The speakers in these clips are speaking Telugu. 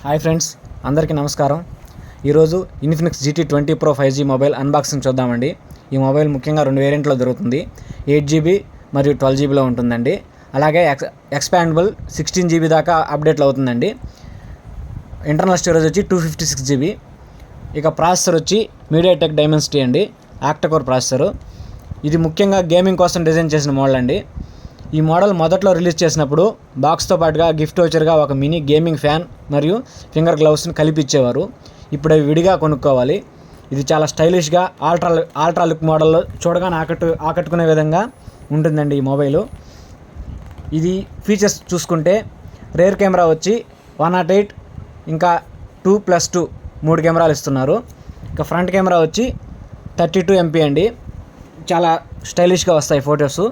హాయ్ ఫ్రెండ్స్, అందరికీ నమస్కారం. ఈరోజు Infinix GT 20 Pro 5G mobile unboxing చూద్దామండి. ఈ మొబైల్ ముఖ్యంగా 2 వేరియంట్లో దొరుకుతుంది. 8GB మరియు 12GBలో ఉంటుందండి. అలాగే ఎక్స్పాండబుల్ 16GB దాకా అప్డేట్లు అవుతుందండి. ఇంటర్నల్ స్టోరేజ్ వచ్చి 256GB. ఇక ప్రాసెసర్ వచ్చి MediaTek Dimensity అండి, ఆక్టాకోర్ ప్రాసెసరు. ఇది ముఖ్యంగా గేమింగ్ కోసం డిజైన్ చేసిన మోడల్ అండి. ఈ మోడల్ మొదట్లో రిలీజ్ చేసినప్పుడు బాక్స్తో పాటుగా గిఫ్ట్ వోచర్గా ఒక మినీ గేమింగ్ ఫ్యాన్ మరియు ఫింగర్ గ్లౌస్ని కలిపి ఇచ్చేవారు. ఇప్పుడు అవి విడిగా కొనుక్కోవాలి. ఇది చాలా స్టైలిష్గా ఆల్ట్రా లుక్ మోడల్లో చూడగానే ఆకట్టుకునే విధంగా ఉంటుందండి ఈ మొబైలు. ఇది ఫీచర్స్ చూసుకుంటే రేర్ కెమెరా వచ్చి 108, ఇంకా 2+2 3 కెమెరాలు ఇస్తున్నారు. ఇంకా ఫ్రంట్ కెమెరా వచ్చి 32 MP అండి. చాలా స్టైలిష్గా వస్తాయి ఫొటోస్.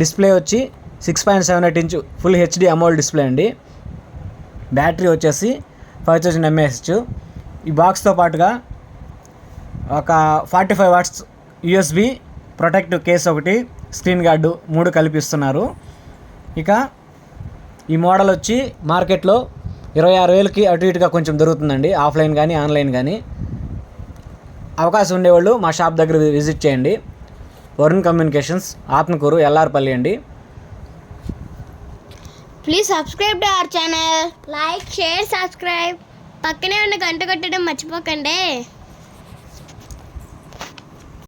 డిస్ప్లే వచ్చి 6.78 inch full HD AMOLED display అండి. బ్యాటరీ వచ్చేసి 5000 mAh. ఈ బాక్స్తో పాటుగా ఒక 45 watts USB ప్రొటెక్టివ్ కేస్ ఒకటి, స్క్రీన్ గార్డు 3 కల్పిస్తున్నారు. ఇక ఈ మోడల్ వచ్చి మార్కెట్లో 26,000కి అటు ఇటుగా కొంచెం దొరుకుతుందండి, ఆఫ్లైన్ కానీ ఆన్లైన్ కానీ. అవకాశం ఉండేవాళ్ళు మా షాప్ దగ్గర విజిట్ చేయండి. వరుణ్ కమ్యూనికేషన్స్, ఆత్మకూరు, ఎల్ఆర్పల్లి అండి. Please subscribe to our channel. Like, share, subscribe. పక్కనే ఉన్న గంట కొట్టడం మర్చిపోకండి.